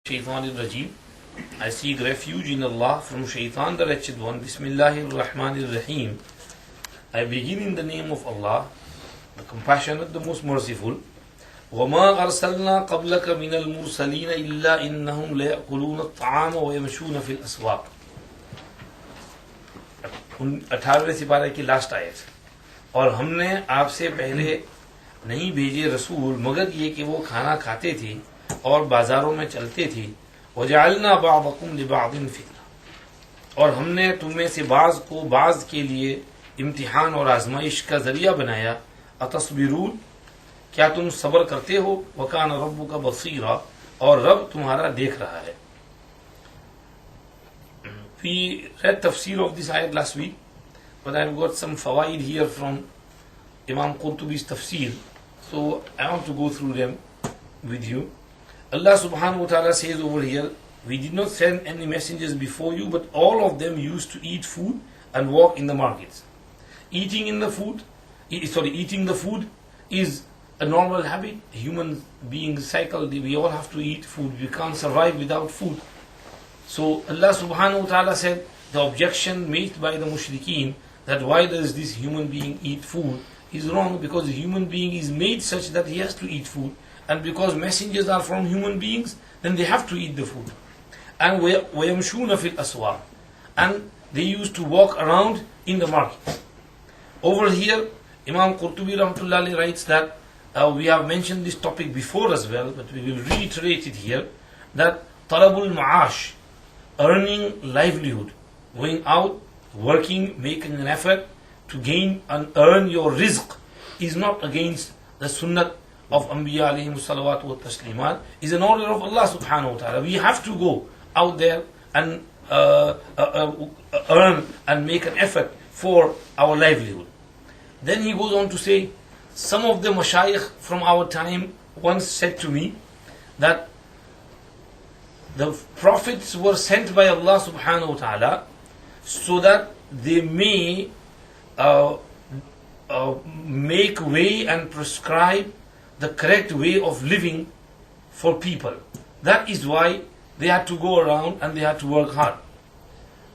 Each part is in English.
Shaitanir Rajeem. I seek refuge in Allah from Shaitan the wretched one. Bismillahir Rahmanir Raheem. I begin in the name of Allah, the compassionate, the most merciful. وَمَا أَرْسَلْنَا قَبْلَكَ مِنَ الْمُرْسَلِينَ إِلَّا إِنَّهُمْ لَيَأْكُلُونَ الطَّعَامَ وَيَمْشُونَ فِي الْأَسْوَاقِ. 18वें सिपारे की last आयत. और हमने आपसे पहले नहीं भेजे रसूल मगर ये कि वो खाना खाते थे और बाजारों में चलते थे. वजअलना बअदकुम लिबअदिन फितना, और हमने तुम्हें से बाज को बाज के लिए इम्तिहान और आजमाइश का जरिया बनाया. अतस्बिरून, क्या तुम सब्र करते हो. वकान रब्बुका बसीरा, और रब तुम्हारा देख रहा है. We read Tafseer of this ayat last week, but I've got some fawaid here from Imam Qurtubi's Tafseer, so I want to go through them with you. Allah subhanahu wa ta'ala says over here, we did not send any messengers before you, but all of them used to eat food and walk in the markets. Eating the food is a normal habit. Human beings cycle, we all have to eat food. We can't survive without food. So Allah subhanahu wa ta'ala said, the objection made by the mushrikeen, that why does this human being eat food, is wrong, because the human being is made such that he has to eat food. And because messengers are from human beings, then they have to eat the food. And وَيَمْشُونَ فِي الْأَسْوَاقِ, and they used to walk around in the market. Over here, Imam Qurtubi rahmatullahi writes that we have mentioned this topic before as well, but we will reiterate it here, that talabul ma'ash, earning livelihood, going out, working, making an effort to gain and earn your rizq, is not against the sunnah of Anbiya alayhimu salawatu wa taslimat, is an order of Allah subhanahu wa ta'ala. We have to go out there and earn and make an effort for our livelihood. Then he goes on to say, some of the mashayikh from our time once said to me that the prophets were sent by Allah subhanahu wa ta'ala so that they may make way and prescribe the correct way of living for people. That is why they had to go around and they had to work hard.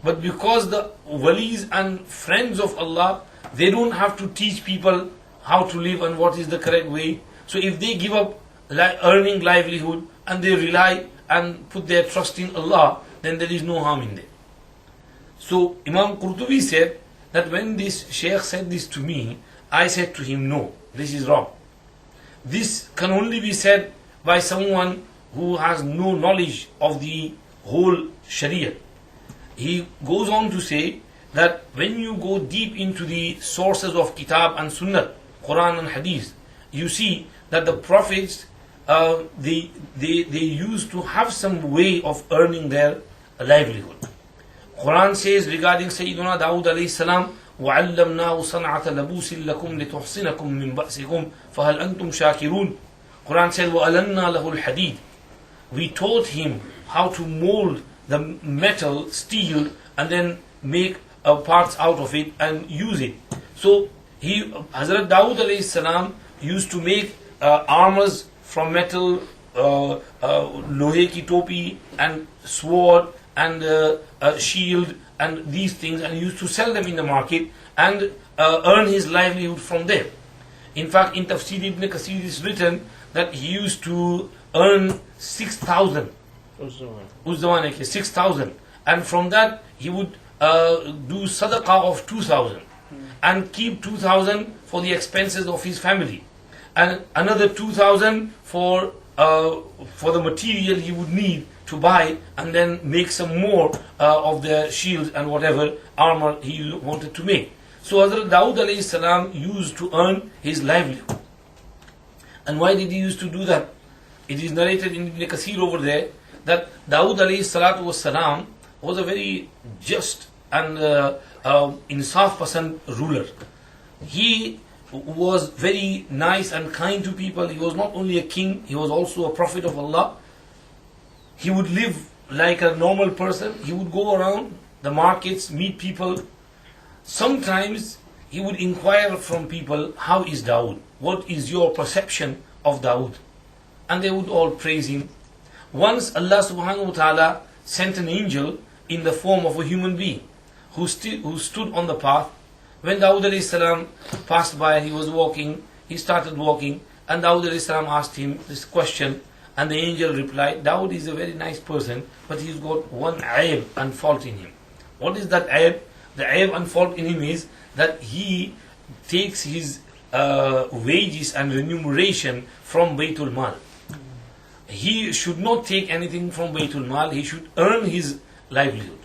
But because the walis and friends of Allah, they don't have to teach people how to live and what is the correct way. So if they give up earning livelihood and they rely and put their trust in Allah, then there is no harm in that. So Imam Qurtubi said that when this Shaykh said this to me, I said to him, no, this is wrong. This can only be said by someone who has no knowledge of the whole Sharia. He goes on to say that when you go deep into the sources of Kitab and Sunnah, Quran and Hadith, you see that the prophets, they used to have some way of earning their livelihood. Quran says regarding Sayyidina Dawood alayhi salam, وَعَلَّمْنَاهُ صَنْعَةَ لَبُوسٍ لَكُمْ لِتُحْصِنَكُمْ مِنْ بَأْسِكُمْ فَهَلْ أَنْتُمْ شَاكِرُونَ. Quran said, وَأَلَنَّا لَهُ الْحَدِيدِ. We taught him how to mold the metal, steel, and then make parts out of it and use it. So Hazrat Dawood alayhi salam used to make armors from metal, lohe ki topi and sword and shield and these things, and he used to sell them in the market and earn his livelihood from them. In fact, in Tafseer Ibn Kathir is written that he used to earn 6,000. 6,000. And from that he would do sadaqah of 2,000 and keep 2,000 for the expenses of his family, and another 2,000 for the material he would need to buy, and then make some more of the shields and whatever armor he wanted to make. So Hazrat Dawood alayhi salam used to earn his livelihood. And why did he used to do that? It is narrated in Ibn Kathir over there that Dawood alayhi salatu was salam was a very just and insaf pasand ruler. He was very nice and kind to people. He was not only a king, he was also a prophet of Allah. He would live like a normal person. He would go around the markets, meet people. Sometimes he would inquire from people, how is Dawood? What is your perception of Dawood? And they would all praise him. Once Allah subhanahu wa ta'ala sent an angel in the form of a human being who stood on the path. When Dawood alayhi salam passed by, he was walking, he started walking, and Dawood alayhi salam asked him this question, and the angel replied, Dawood is a very nice person, but he's got one aib and fault in him. What is that aib? The aib and fault in him is that he takes his wages and remuneration from Baytul Mal. He should not take anything from Baytul Mal, he should earn his livelihood.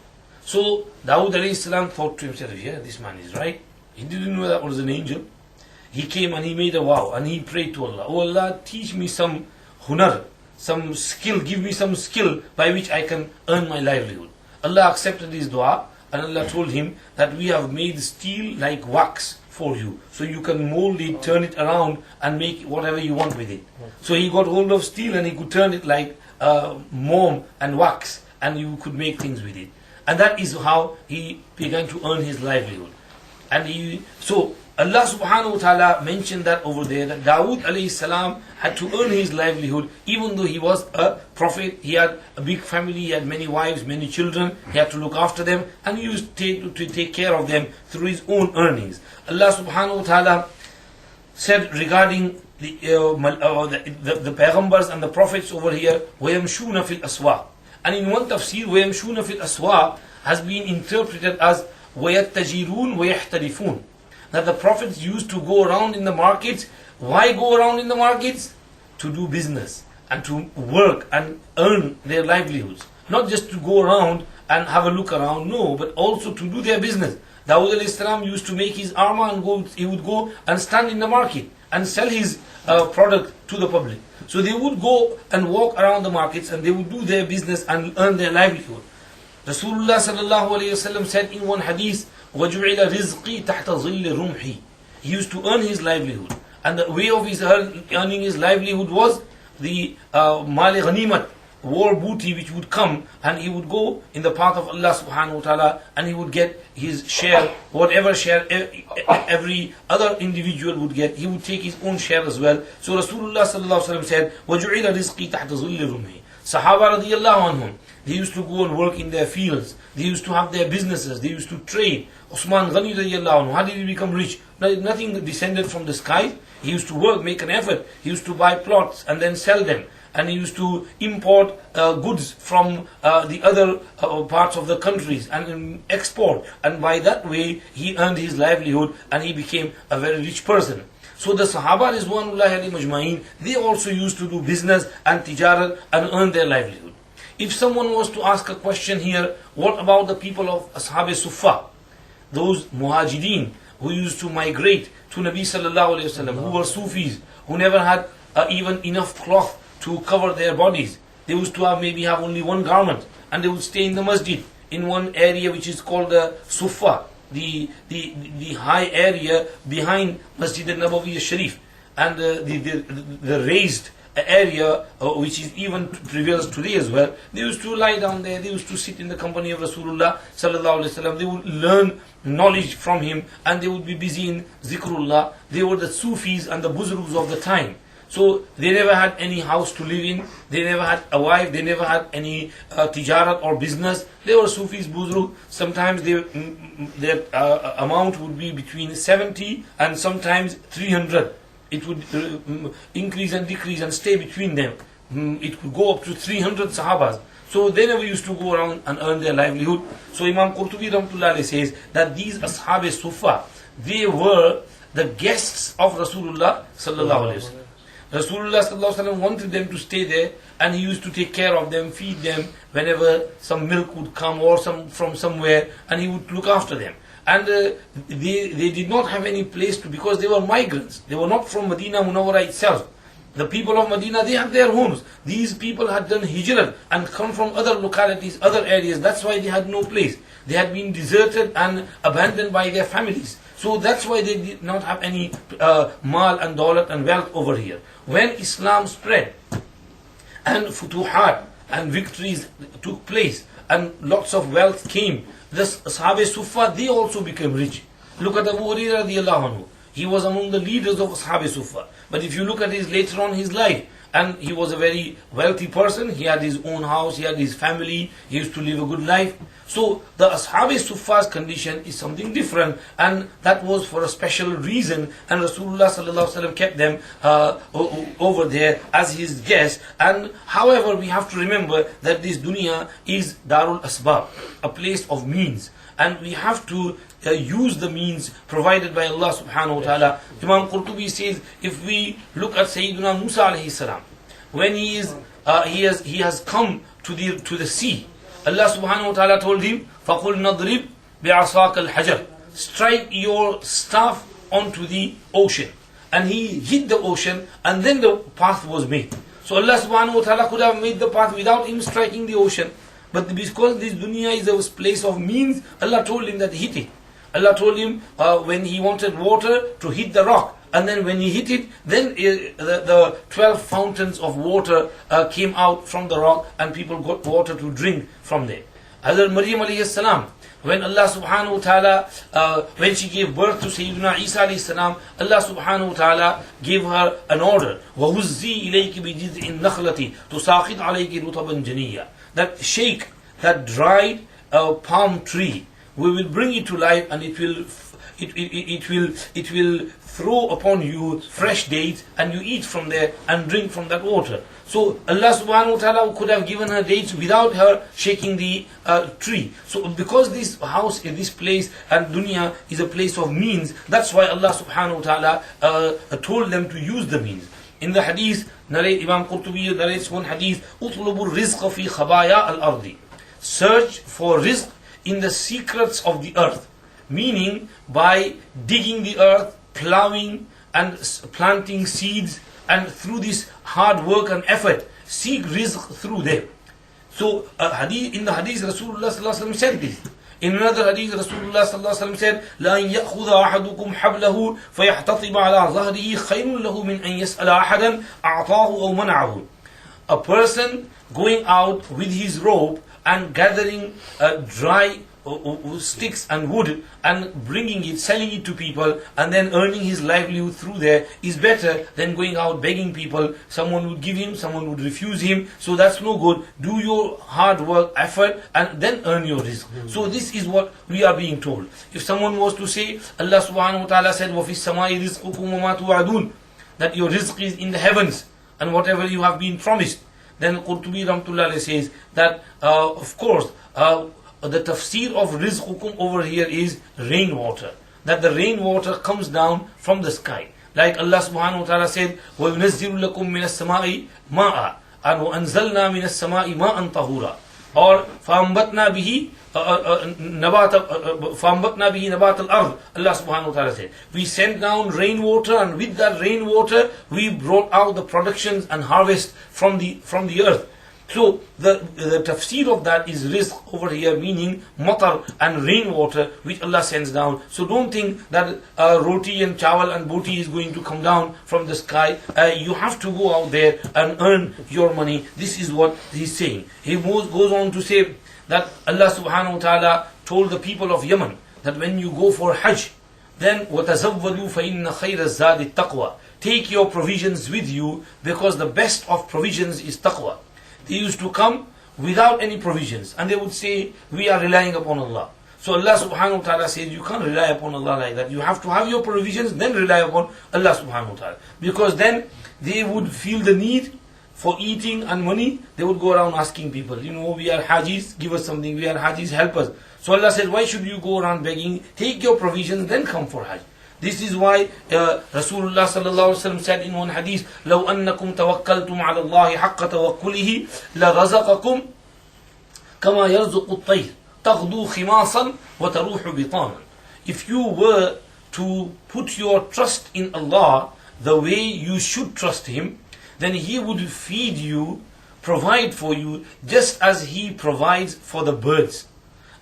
So Dawood alayhi salam thought to himself, yeah, this man is right. He didn't know that was an angel. He came and he made a vow and he prayed to Allah, oh Allah, teach me some hunar, some skill, give me some skill by which I can earn my livelihood. Allah accepted his dua, and Allah told him that we have made steel like wax for you, so you can mold it, turn it around and make whatever you want with it. So he got hold of steel and he could turn it like mold and wax, and you could make things with it. And that is how he began to earn his livelihood. And so Allah subhanahu wa ta'ala mentioned that over there, that Dawood alayhi salam had to earn his livelihood, even though he was a prophet. He had a big family, he had many wives, many children, he had to look after them, and he used to take care of them through his own earnings. Allah subhanahu wa ta'ala said regarding the Paygambars and the prophets over here, وَيَمْشُونَ فِي الْأَسْوَاقِ. And in one tafsir, وَيَمْشُونَ فِي الْأَسْوَاقِ has been interpreted as وَيَتَّجِرُونَ وَيَحْتَرِفُونَ. That the prophets used to go around in the markets. Why go around in the markets? To do business and to work and earn their livelihoods. Not just to go around and have a look around, no, but also to do their business. Dawood alayhi salam used to make his armor and he would go and stand in the market and sell his product to the public. So they would go and walk around the markets and they would do their business and earn their livelihood. Rasulullah sallallahu alayhi wasallam said in one hadith, وَجُعِلَ رِزْقِي تَحْتَ ظِلِّ رُمْحِي. He used to earn his livelihood. And the way of his earning his livelihood was the Mali Ghanimat, war booty which would come, and he would go in the path of Allah subhanahu wa ta'ala and he would get his share, whatever share every other individual would get, he would take his own share as well. So Rasulullah sallallahu alayhi wa sallam said, وَجُعِلَ رِزْقِي تَحْتَ ظِلِّ رُمْحِي. Sahaba radiyallahu anhum, they used to go and work in their fields, they used to have their businesses, they used to trade. Usman Ghani radiyallahu anhu, how did he become rich? Nothing descended from the sky. He used to work, make an effort. He used to buy plots and then sell them. And he used to import goods from the other parts of the countries and export. And by that way, he earned his livelihood and he became a very rich person. So the Sahaba Rizwanullahi alayhim ajma'in, they also used to do business and tijarat and earn their livelihood. If someone was to ask a question here, what about the people of Ashab Suffah? Those muhajirin who used to migrate to Nabi sallallahu alayhi wasallam, who were Sufis, who never had even enough cloth to cover their bodies. They used to have only one garment, and they would stay in the masjid in one area which is called the Suffah, the high area behind Masjid al-Nabawi al-Sharif, and the raised area which is even prevails today as well. They used to lie down there, they used to sit in the company of Rasulullah sallallahu alaihi wasallam. They would learn knowledge from him and they would be busy in zikrullah. They were the Sufis and the Buzrugs of the time. So they never had any house to live in, they never had a wife, they never had any tijarat or business. They were Sufis, Buzrug. Sometimes their amount would be between 70 and sometimes 300. It would increase and decrease and stay between them. It could go up to 300 Sahabas. So they never used to go around and earn their livelihood. So Imam Qurtubi Rahmatullah alayhi says that these Ashab Suffah, they were the guests of Rasulullah sallallahu alayhi wasallam. Rasulullah sallallahu alaihi wasallam wanted them to stay there, and he used to take care of them, feed them whenever some milk would come or from somewhere, and he would look after them. And they did not have any place to, because they were migrants. They were not from Medina Munawwara itself. The people of Medina, they had their homes. These people had done hijrah and come from other localities, other areas. That's why they had no place. They had been deserted and abandoned by their families. So that's why they did not have any mal and daulat and wealth over here. When Islam spread and futuhat and victories took place and lots of wealth came, the Ashab Suffah, they also became rich. Look at Abu Hurairah radiyallahu anhu. He was among the leaders of Ashab Suffah. But if you look at his later on his life, and he was a very wealthy person. He had his own house, he had his family, he used to live a good life. So the Ashab-e Suffa's condition is something different, and that was for a special reason, and Rasulullah sallallahu alaihi wasallam kept them over there as his guests. And however, we have to remember that this dunya is Darul Asbab, a place of means, and we have to use the means provided by Allah subhanahu wa ta'ala. Imam Qurtubi says, if we look at Sayyidina Musa alayhi salam, when he has come to the sea, Allah subhanahu wa ta'ala told him, فَقُلْ نَضْرِبْ بِعَصَاكَ الْحَجَرِ, strike your staff onto the ocean. And he hit the ocean, and then the path was made. So Allah subhanahu wa ta'ala could have made the path without him striking the ocean. But because this dunya is a place of means, Allah told him that hit it. Allah told him when he wanted water to hit the rock. And then when he hit it, then the 12 fountains of water came out from the rock, and people got water to drink from there. Hazrat Maryam alayhi salam, when Allah subhanahu wa ta'ala, when she gave birth to Sayyidina Isa alayhi salam, Allah subhanahu wa ta'ala gave her an order. وَهُزِّي إِلَيْكِ بِجِذْءِ النَّخْلَةِ تُسَاقِطْ عَلَيْكِ رُطَبًا جَنِيًّا. That shake that dried palm tree, we will bring it to life, and it will throw upon you fresh dates, and you eat from there and drink from that water. So Allah subhanahu wa ta'ala could have given her dates without her shaking the tree. So because this house, this place and dunya is a place of means, that's why Allah subhanahu wa ta'ala told them to use the means. In the hadith, Imam Qurtubi narrates one hadith, أُطْلُبُ الرِّزْقَ فِي خَبَايَا الْأَرْضِ, search for rizq in the secrets of the earth. Meaning, by digging the earth, plowing and planting seeds, and through this hard work and effort, seek rizq through them. So in the hadith, Rasulullah sallallahu alaihi wasallam said this. In another hadith, Rasulullah sallallahu alaihi wasallam said, لا أن يأخذ أحدكم حبله فيحتطب على ظهره خير له من أن يسأل أحدا أعطاه أو منعه. A person going out with his rope and gathering dry sticks and wood and bringing it, selling it to people, and then earning his livelihood through there is better than going out begging people. Someone would give him, someone would refuse him. So that's no good. Do your hard work, effort, and then earn your rizq. So this is what we are being told. If someone was to say, Allah subhanahu wa ta'ala said, وَفِي السَّمَاءِ رِزْقُكُمْ وَمَا تُوعَدُونَ, that your rizq is in the heavens and whatever you have been promised, then Qurtubi Rahmatullah says that of course the tafseer of rizqukum over here is rainwater. That the rainwater comes down from the sky. Like Allah subhanahu wa ta'ala said, وَيُنَزِّلُ لَكُم مِّنَ السَّمَاءِ مَاءً and وَأَنزَلْنَا مِنَ السَّمَاءِ مَاءً طَهُورًا, or فَأَنبَتْنَا بِهِ نَبَاتَ الْأَرْضِ. Allah subhanahu wa ta'ala said, we sent down rainwater, and with that rainwater we brought out the productions and harvest from the earth. So the tafsir of that is rizq over here, meaning matar and rainwater which Allah sends down. So don't think that roti and chawal and boti is going to come down from the sky. You have to go out there and earn your money. This is what he's saying. He goes on to say that Allah subhanahu wa ta'ala told the people of Yemen that when you go for Hajj, then وَتَزَوَّدُوا فَإِنَّ خَيْرَ الزَّادِ التَّقْوَى, take your provisions with you, because the best of provisions is taqwa. They used to come without any provisions, and they would say, we are relying upon Allah. So Allah subhanahu wa ta'ala says, you can't rely upon Allah like that. You have to have your provisions, then rely upon Allah subhanahu wa ta'ala. Because then they would feel the need for eating and money. They would go around asking people, we are Hajis, give us something. We are Hajis, help us. So Allah says, why should you go around begging? Take your provisions, then come for Hajj. This is why Rasulullah sallallahu alaihi wasallam said in one hadith, لو أنكم توكلتم على الله حق توكله لرزقكم كما يرزق الطير تغدو خماصا وتروح بطانا. If you were to put your trust in Allah the way you should trust Him, then He would feed you, provide for you, just as He provides for the birds.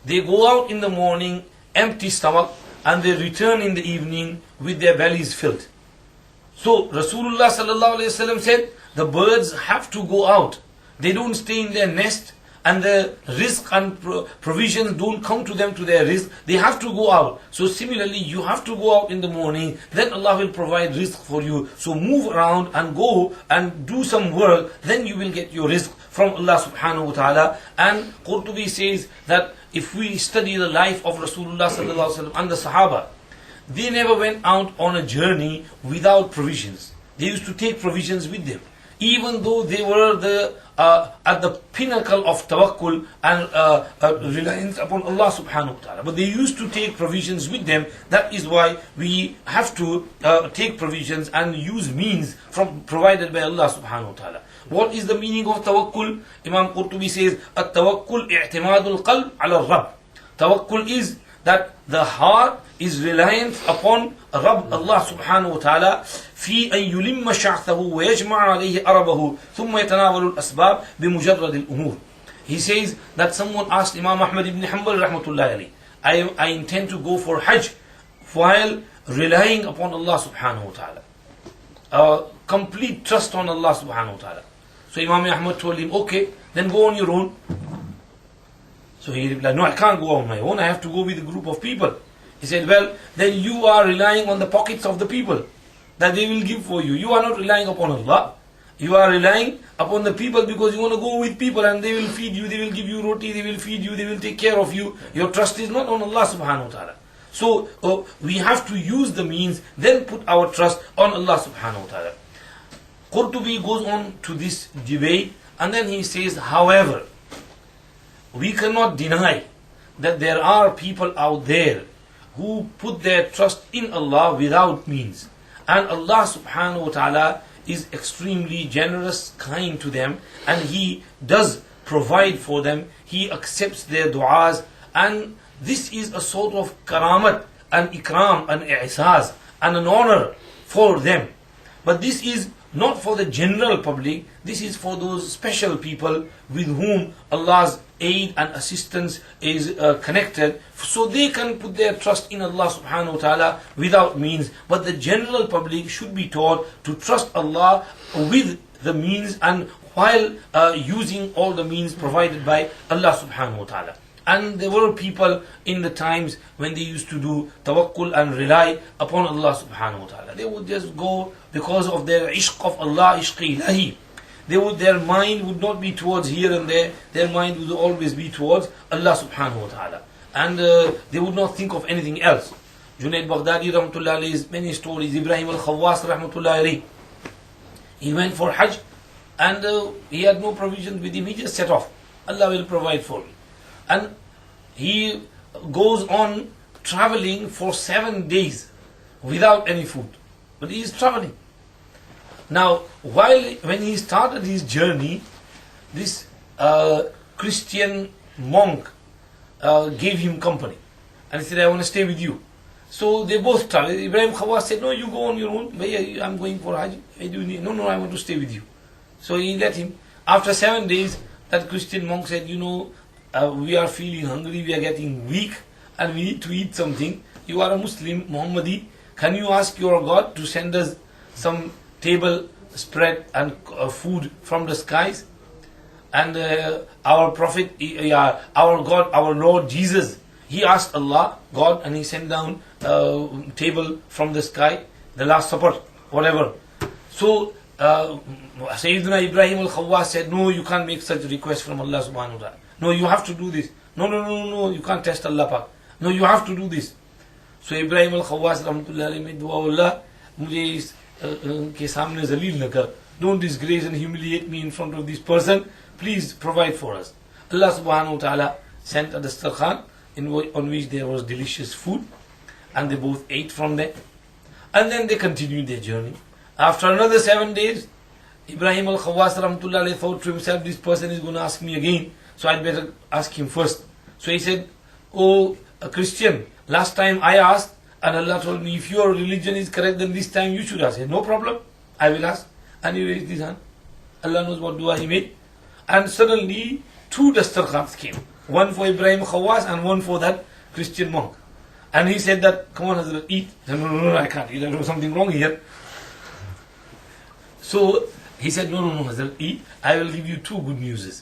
They go out in the morning empty stomach, and they return in the evening with their bellies filled. So Rasulullah sallallahu alaihi wasallam said, the birds have to go out. They don't stay in their nest and the risk and provisions don't come to them to their risk, they have to go out. So similarly, you have to go out in the morning, then Allah will provide risk for you. So move around and go and do some work, then you will get your risk from Allah subhanahu wa ta'ala. And Qurtubi says that if we study the life of Rasulullah sallallahu alaihi wasallam and the Sahaba, they never went out on a journey without provisions. They used to take provisions with them, even though they were at the pinnacle of tawakkul and reliance upon Allah subhanahu wa ta'ala. But they used to take provisions with them. That is why we have to take provisions and use means from provided by Allah subhanahu wa ta'ala. What is the meaning of tawakkul? Imam Qurtubi says, "At-tawakkul i'timadul qalb ala Rabb." Tawakkul is that the heart is reliant upon Rabb Allah subhanahu wa ta'ala في أن يلم شعثه ويجمع عليه أربه ثم يتناول الأسباب بمجرد الأمور. He says that someone asked Imam Ahmad ibn Hanbal rahmatullahi alayhi, I intend to go for Hajj while relying upon Allah subhanahu wa ta'ala. Complete trust on Allah subhanahu wa ta'ala. So Imam Ahmad told him, okay, then go on your own. So he replied, no, I can't go on my own, I have to go with a group of people. He said, well, then you are relying on the pockets of the people that they will give for you. You are not relying upon Allah. You are relying upon the people because you want to go with people and they will feed you, they will give you roti, they will feed you, they will take care of you. Your trust is not on Allah subhanahu wa ta'ala. So we have to use the means, then put our trust on Allah subhanahu wa ta'ala. Qurtubi goes on to this debate and then he says, however, we cannot deny that there are people out there who put their trust in Allah without means. And Allah subhanahu wa ta'ala is extremely generous, kind to them, and He does provide for them. He accepts their du'as, and this is a sort of karamat and ikram and i'saz and an honor for them. But this is not for the general public, this is for those special people with whom Allah's aid and assistance is connected, so they can put their trust in Allah subhanahu wa ta'ala without means. But the general public should be taught to trust Allah with the means and while using all the means provided by Allah subhanahu wa ta'ala. And there were people in the times when they used to do tawakkul and rely upon Allah subhanahu wa ta'ala. They would just go because of their ishq of Allah, ishq ilahi. Their mind would not be towards here and there. Their mind would always be towards Allah subhanahu wa ta'ala. And they would not think of anything else. Junaid Baghdadi rahmatullahi alayhi, many stories. Ibrahim al-Khawwas rahmatullahi alayhi. He went for Hajj and he had no provisions with him. He just set off. Allah will provide for me. And he goes on traveling for 7 days without any food. But he is traveling. Now, when he started his journey, this Christian monk gave him company. And he said, I want to stay with you. So they both traveled. Ibrahim Khawas said, no, you go on your own. I'm going for Hajj. No, I want to stay with you. So he let him. After 7 days, that Christian monk said, we are feeling hungry, we are getting weak, and we need to eat something. You are a Muslim, Muhammadi. Can you ask your God to send us some table spread and food from the skies? And our Prophet, our God, our Lord Jesus, he asked Allah, God, and he sent down table from the sky, the Last Supper, whatever. So Sayyidina Ibrahim al-Khawwas said, no, you can't make such a request from Allah subhanahu wa ta'ala. No, you have to do this. No, you can't test Allah Pak. No, you have to do this. So Ibrahim al-Khawwas rahmatullahi alayhi, dua Allah, mujhe ke samne zaleel na kar. Don't disgrace and humiliate me in front of this person. Please provide for us. Allah subhanahu wa ta'ala sent a dastarkhan on which there was delicious food, and they both ate from there. And then they continued their journey. After another 7 days, Ibrahim al-Khawwas rahmatullahi alayhi thought to himself, this person is going to ask me again, so I'd better ask him first. So he said, oh, a Christian, last time I asked and Allah told me, if your religion is correct, then this time you should ask. I said, no problem, I will ask. And he raised his hand. Allah knows what dua he made. And suddenly 2 dastarkhans came. One for Ibrahim Khawas and one for that Christian monk. And he said that, come on Hazrat, eat. He said, no, I can't eat. There's something wrong here. So he said, no, Hazrat, eat. I will give you 2 good news.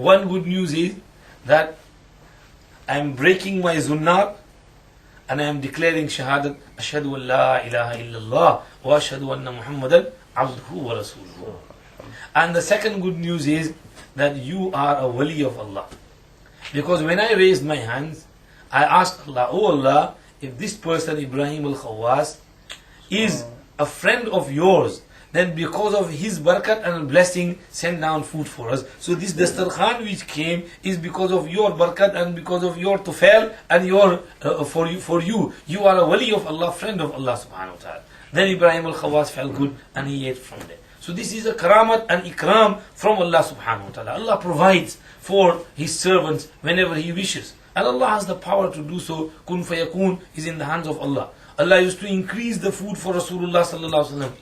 One good news is that I am breaking my zunnar and I am declaring shahadat, ashhadu an la ilaha illallah wa ashhadu anna Muhammadan abduhu wa rasuluhu. And the second good news is that you are a wali of Allah. Because when I raised my hands, I asked Allah, oh Allah, if this person, Ibrahim al-Khawwas, is a friend of yours, then because of his barakat and blessing, send down food for us. So this dastarkhan which came is because of your barakat and because of your tufail and your for you. You are a wali of Allah, friend of Allah subhanahu wa ta'ala. Then Ibrahim al-Khawwas felt good and he ate from there. So this is a karamat and ikram from Allah subhanahu wa ta'ala. Allah provides for his servants whenever he wishes. And Allah has the power to do so. Kun fayakun is in the hands of Allah. Allah used to increase the food for Rasulullah sallallahu alaihi wasallam.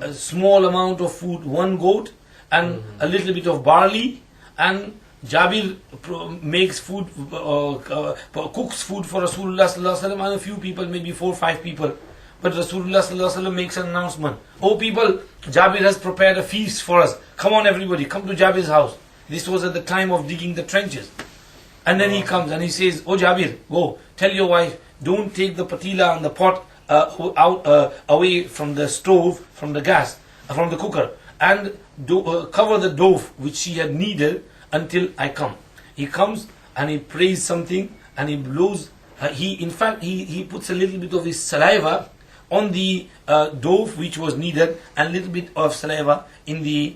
A small amount of food, one goat and a little bit of barley, and Jabir makes food, cooks food for Rasulullah sallallahu alaihi wasallam and a few people, maybe 4 or 5 people. But Rasulullah sallallahu alaihi wasallam makes an announcement. Oh people, Jabir has prepared a feast for us. Come on everybody, come to Jabir's house. This was at the time of digging the trenches. And then he comes and he says, oh Jabir, go, tell your wife, don't take the patila and the pot away from the stove, from the gas, from the cooker, and cover the dough which she had needed until I come. He comes and he prays something and he blows. He puts a little bit of his saliva on the dough which was needed, and a little bit of saliva in the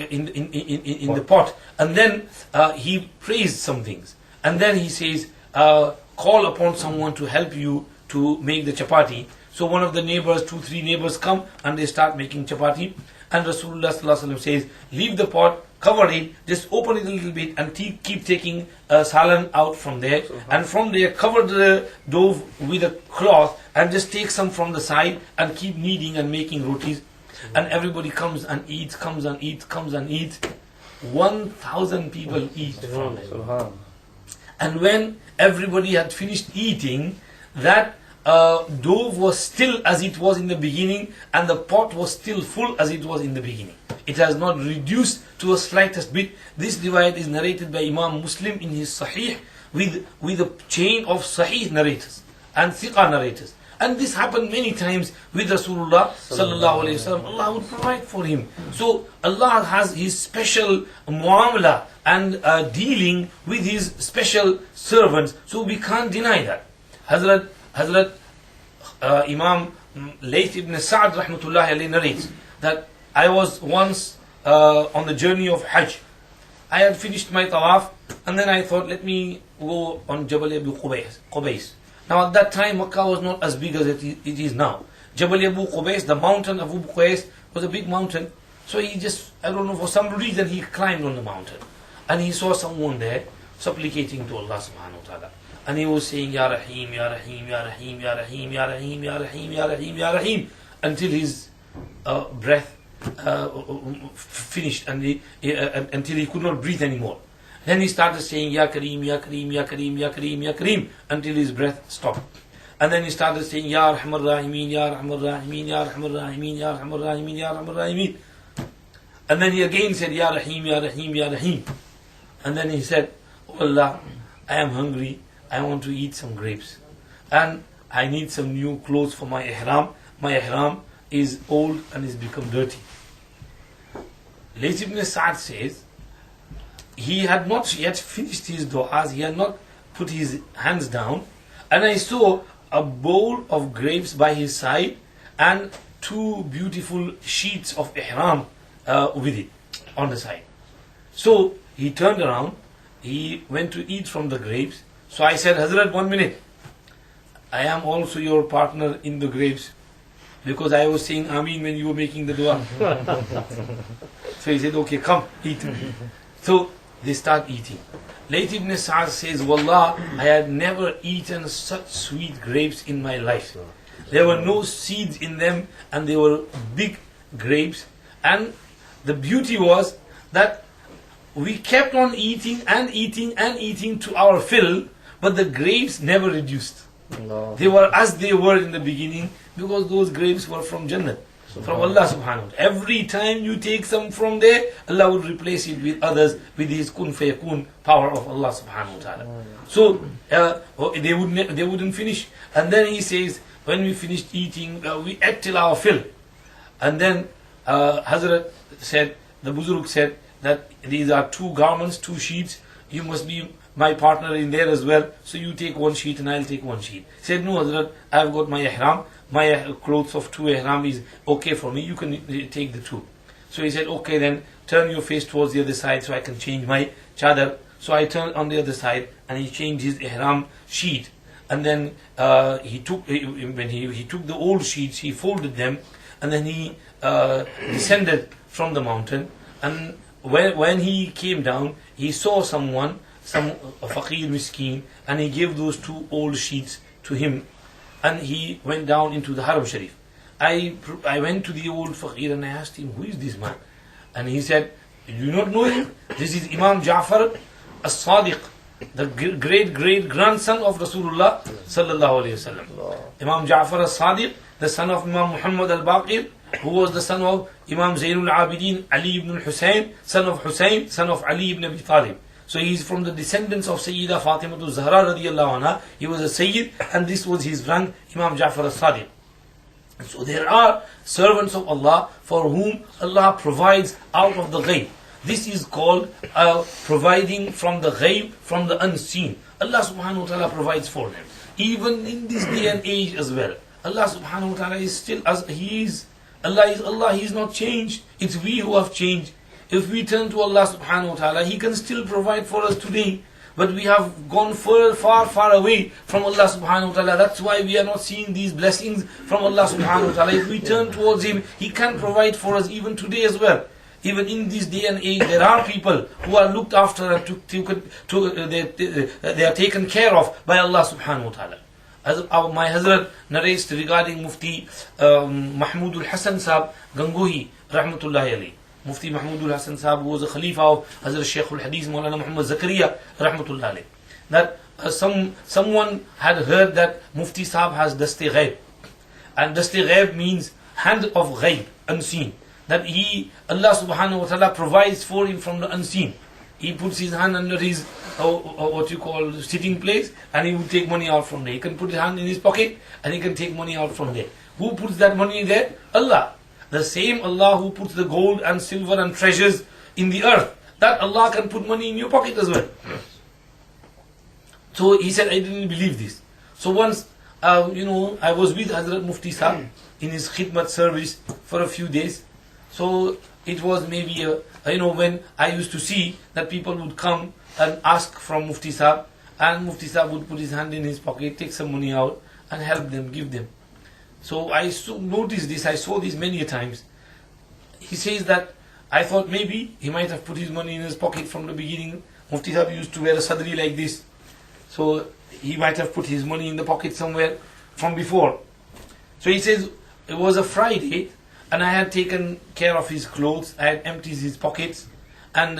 in the pot, and then he prays some things, and then he says, call upon someone to help you to make the chapati. So one of the neighbors, 2-3 neighbors come and they start making chapati, and Rasulullah sallallahu alaihi wasallam says, leave the pot, cover it, just open it a little bit and keep taking salan out from there, and from there cover the dough with a cloth and just take some from the side and keep kneading and making rotis, and everybody comes and eats, comes and eats. 1,000 people eat from it. And when everybody had finished eating, that dough was still as it was in the beginning, and the pot was still full as it was in the beginning. It has not reduced to a slightest bit. This riwayat is narrated by Imam Muslim in his Sahih with a chain of Sahih narrators and Thiqa narrators. And this happened many times with Rasulullah sallallahu alaihi wasallam. Allah would provide for him. So Allah has his special muamala and dealing with his special servants. So we can't deny that. Hazrat Imam Layth ibn Sa'd rahmatullahi alayhi narrates that I was once on the journey of Hajj. I had finished my tawaf, and then I thought, let me go on Jabal Abu Qubais. Now at that time Makkah was not as big as it is now. Jabal Abu Qubais, the mountain of Abu Qubais, was a big mountain. So he just, I don't know, for some reason he climbed on the mountain, and he saw someone there supplicating to Allah subhanahu wa ta'ala. And he was saying, Ya Raheem, Ya Raheem, Ya Raheem, Ya Raheem, Ya Raheem, Ya Raheem, Ya Raheem, Ya Raheem, until his breath finished, and until he could not breathe anymore. Then he started saying, Ya Kareem, Ya Kareem, Ya Kareem, Ya Kareem, Ya Kareem, until his breath stopped. And then he started saying, Ya Rahman Rahimeen, Ya Rahman Rahimeen, Ya Rahman Rahimeen, Ya Rahman Rahimeen, Ya Rahman Rahimeen. And then he again said, Ya Raheem, Ya Raheem, Ya Raheem. And then he said, oh Allah, I am hungry. I want to eat some grapes, and I need some new clothes for my ihram. My ihram is old and is become dirty. Layth ibn Sa'd says he had not yet finished his du'as, he had not put his hands down, and I saw a bowl of grapes by his side and 2 beautiful sheets of ihram with it on the side. So he turned around, he went to eat from the grapes. So I said, Hazrat, 1 minute. I am also your partner in the grapes, because I was saying Ameen when you were making the dua. So he said, okay, come, eat. So they start eating. Layth ibn Sa'd says, Wallah, I had never eaten such sweet grapes in my life. There were no seeds in them, and they were big grapes. And the beauty was that we kept on eating and eating and eating to our fill, but the grapes never reduced. No. They were as they were in the beginning, because those grapes were from Jannah. From Allah subhanahu wa ta'ala. Every time you take some from there, Allah will replace it with others with His kun fayakun power of Allah subhanahu wa ta'ala. So they wouldn't finish. And then he says, when we finished eating, we ate till our fill. And then Hazrat said, the Buzurg said that these are 2 garments, 2 sheets. You must be my partner in there as well. So you take 1 sheet and I'll take 1 sheet. He said, no Hazrat, I've got my ihram. My clothes of 2 ihram is okay for me. You can take the 2. So he said, okay then, turn your face towards the other side so I can change my chadar. So I turned on the other side and he changed his ihram sheet. And then when he took the old sheets, he folded them, and then he descended from the mountain. And when he came down, he saw some faqir miskin, and he gave those 2 old sheets to him. And he went down into the Haram Sharif. I went to the old faqir and I asked him, who is this man? And he said, do you not know him? This is Imam Ja'far as-Sadiq, the great grandson of Rasulullah sallallahu alaihi wasallam. Imam Ja'far as-Sadiq, the son of Imam Muhammad al-Baqir, who was the son of Imam Zainul Abidin Ali ibn al-Husayn, son of Ali ibn Abi Talib. So he is from the descendants of Sayyida Fatima Zahra radiyallahu anha. He was a Sayyid, and this was his rank, Imam Ja'far as-Sadiq. So there are servants of Allah for whom Allah provides out of the ghaib. This is called providing from the ghaib, from the unseen. Allah subhanahu wa ta'ala provides for them. Even in this day and age as well. Allah subhanahu wa ta'ala is still as He is. Allah is Allah, He is not changed. It's we who have changed. If we turn to Allah subhanahu wa ta'ala, He can still provide for us today. But we have gone far away from Allah subhanahu wa ta'ala. That's why we are not seeing these blessings from Allah subhanahu wa ta'ala. If we turn towards Him, He can provide for us even today as well. Even in this day and age, there are people who are looked after and they are taken care of by Allah subhanahu wa ta'ala. As my Hazrat narrates regarding Mufti Mahmudul Hasan Sahab Gangohi rahmatullahi alayhi. Mufti Mahmudul Hasan Sahab was a Khalifa of Hazrat Shaykh al-Hadith Maulana Muhammad Zakaria rahmatullahi alayhi. That someone had heard that Mufti Sahab has Dasti Ghaib. And Dasti Ghaib means hand of Ghaib, unseen. That Allah subhanahu wa ta'ala provides for him from the unseen. He puts his hand under his sitting place, and he will take money out from there. He can put his hand in his pocket and he can take money out from there. Who puts that money there? Allah. The same Allah who puts the gold and silver and treasures in the earth, that Allah can put money in your pocket as well. So he said, I didn't believe this. So once I was with Hazrat Mufti Sahib in his khidmat service for a few days. So it was maybe when I used to see that people would come and ask from Mufti Sahib, and Mufti Sahib would put his hand in his pocket, take some money out and help them, give them. So I noticed this, I saw this many a times. He says that I thought maybe he might have put his money in his pocket from the beginning. Mufti Sahib used to wear a sadri like this. So he might have put his money in the pocket somewhere from before. So he says it was a Friday, and I had taken care of his clothes. I had emptied his pockets, and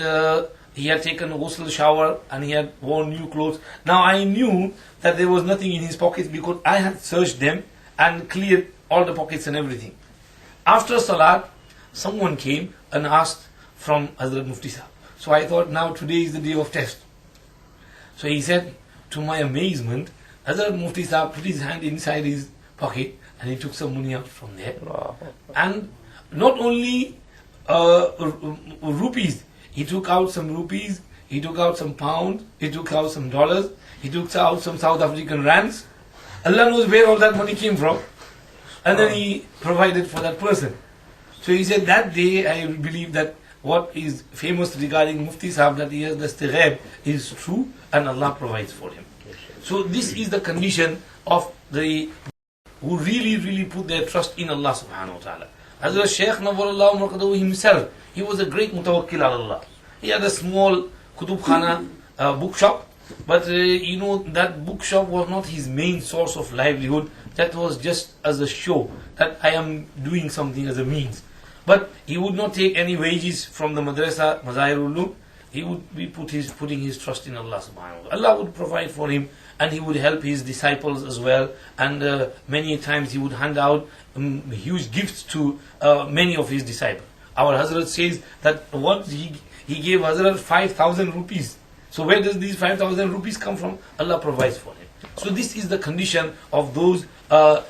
he had taken a ghusl shower, and he had worn new clothes. Now I knew that there was nothing in his pockets because I had searched them and cleared all the pockets and everything. After Salat, someone came and asked from Hazrat Mufti Sahib. So I thought, now today is the day of test. So he said, to my amazement, Hazrat Mufti Sahib put his hand inside his pocket and he took some money out from there. And not only rupees, he took out some rupees, he took out some pounds, he took out some dollars, he took out some South African rands. Allah knows where all that money came from. And then he provided for that person. So he said that day I believe that what is famous regarding Mufti Sahib, that he has the Ghaib, is true, and Allah provides for him. So this is the condition of the who really put their trust in Allah subhanahu wa ta'ala. Hazrat Shaykh Nawwarallahu Marqadahu himself, he was a great mutawakkil ala Allah. He had a small Kutub Khana bookshop, but that bookshop was not his main source of livelihood. That was just as a show, that I am doing something as a means. But he would not take any wages from the madrasa, Mazahir Ulum, he would be putting his trust in Allah subhanahu wa ta'ala. Allah would provide for him, and he would help his disciples as well, and many times he would hand out huge gifts to many of his disciples. Our Hazrat says that once he gave Hazrat 5,000 rupees. So where does these 5,000 rupees come from? Allah provides for him. So this is the condition of those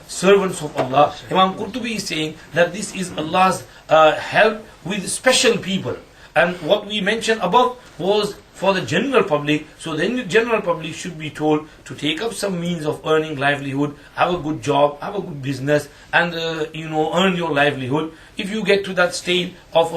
servants of Allah. Imam Qurtubi is saying that this is Allah's help with special people. And what we mentioned above was for the general public. So the general public should be told to take up some means of earning livelihood, have a good job, have a good business, and earn your livelihood. If you get to that state of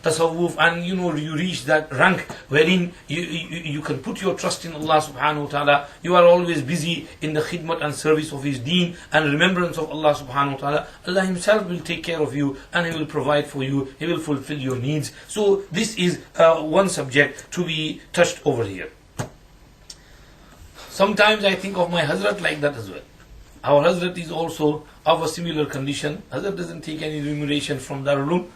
tasawwuf, and you reach that rank wherein you can put your trust in Allah subhanahu wa ta'ala, you are always busy in the khidmat and service of His deen and remembrance of Allah subhanahu wa ta'ala, Allah Himself will take care of you, and He will provide for you, He will fulfill your needs. So this is one subject to be touched over here. Sometimes I think of my Hazrat like that as well. Our Hazrat is also of a similar condition. Hazrat doesn't take any remuneration from Darul Uloom.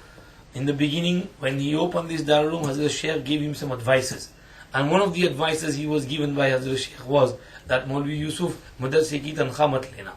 In the beginning, when he opened this Darul Uloom, Hazrat Shaykh gave him some advices. And one of the advices he was given by Hazrat Shaykh was that Maulvi Yusuf, madrase ki tankha mat lena.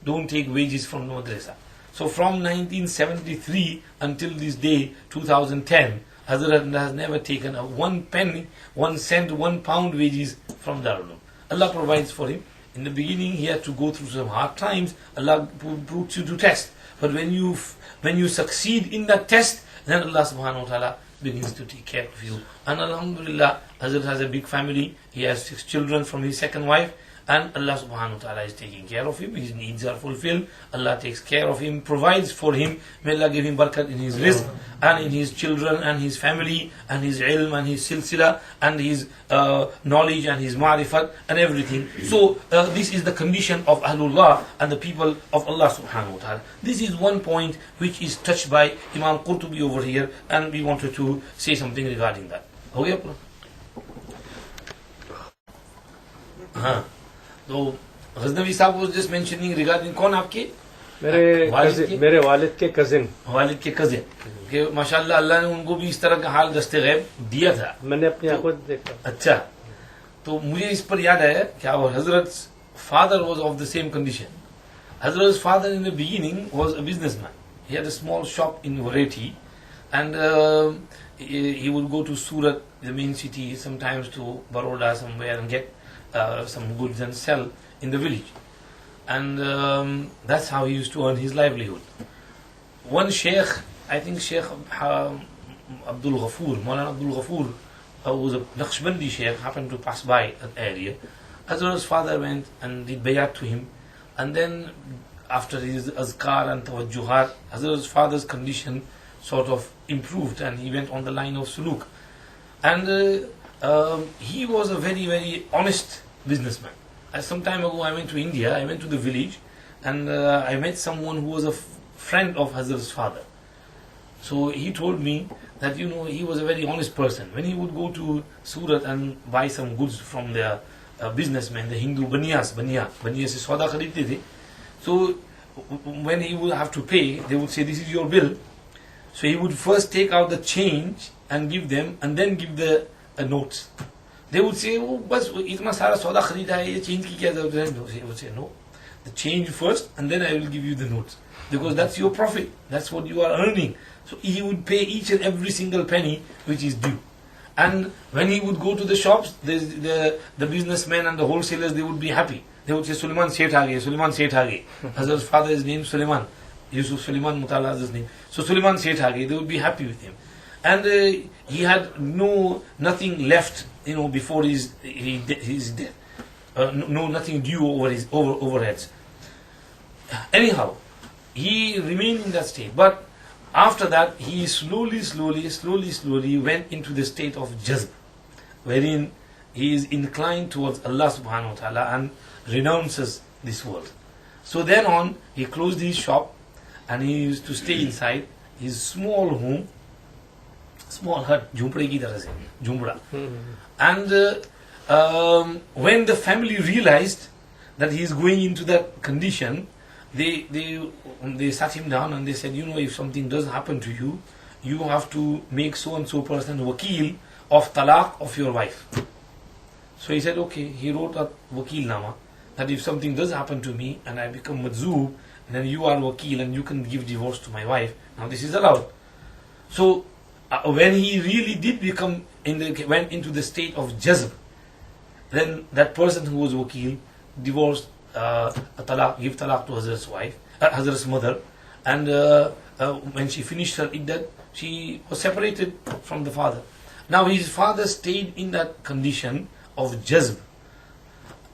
Don't take wages from the madrasa. So from 1973 until this day, 2010, Hazrat has never taken a 1 penny, 1 cent, 1 pound wages from Darul Uloom. Allah provides for him. In the beginning, he had to go through some hard times. Allah puts you to test. But when you succeed in that test, then Allah subhanahu wa ta'ala begins to take care of you. And alhamdulillah, Hazrat has a big family. He has 6 children from his second wife. And Allah subhanahu wa ta'ala is taking care of him. His needs are fulfilled. Allah takes care of him, provides for him. May Allah give him barakat in his rizq, and in his children, and his family, and his ilm, and his silsila, and his knowledge, and his ma'rifat, and everything. So this is the condition of Ahlullah and the people of Allah subhanahu wa ta'ala. This is one point which is touched by Imam Qurtubi over here, and we wanted to say something regarding that. Okay? So Ghaznavi Sahab was just mentioning regarding कौन आपके मेरे वालिद के cousin कि माशाल्लाह अल्लाह ने उनको भी इस तरह का हाल दस्ते गैब दिया था. मैंने अपनी आंखों से देखा. अच्छा, तो मुझे इस पर याद है कि our Hazrat's father was of the same condition. Hazrat's father in the beginning was a businessman. He had a small shop in Varethi, and he would go to Surat, the main city, sometimes to Baroda somewhere, and get some goods and sell in the village. And that's how he used to earn his livelihood. One Sheikh, I think Sheikh Abdul Ghafoor, Maulana Abdul Ghafoor, who was a Naqshbandi Sheikh, happened to pass by that area. Hazrat's father went and did bayat to him. And then after his azkar and tawajjuhat, Hazrat's father's condition sort of improved, and he went on the line of suluk. And he was a very, very honest businessman. Some time ago I went to India, I went to the village, and I met someone who was a friend of Hazrat's father. So he told me that he was a very honest person. When he would go to Surat and buy some goods from their businessmen, the Hindu baniya se sauda kharidte the. So when he would have to pay, they would say, "This is your bill." So he would first take out the change and give them, and then give the notes. They would say, "Oh, bas itna sara sauda kharida hai, ye change ki kya zarurat hai?" He would say, "No, the change first, and then I will give you the notes, because that's your profit, that's what you are earning." So he would pay each and every single penny which is due. And when he would go to the shops, the businessmen and the wholesalers, they would be happy. They would say, "Suleiman Seth aa gaye, Suleiman Seth aa gaye." Hazrat's father is named Suleiman, Yusuf Suleiman Mutala is his name. So Suleiman Seth aa gaye, they would be happy with him. And he had nothing left, before his death. Nothing due over his overheads. Anyhow, he remained in that state. But after that, he slowly went into the state of jazb, wherein he is inclined towards Allah subhanahu wa ta'ala and renounces this world. So then on, he closed his shop, and he used to stay inside his small home, small hut, jhumpade ki tarah se, jhumpda. And when the family realized that he is going into that condition, they sat him down and they said, if something does happen to you, you have to make so and so person wakil of talaq of your wife. So he said, okay, he wrote a wakil nama, that if something does happen to me and I become madzoob, then you are wakil and you can give divorce to my wife. Now this is allowed. So when he really did went into the state of jazb, then that person who was wakil divorced, give talaq to Hazrat's wife, Hazrat's mother, and when she finished her iddat, she was separated from the father. Now his father stayed in that condition of jazb.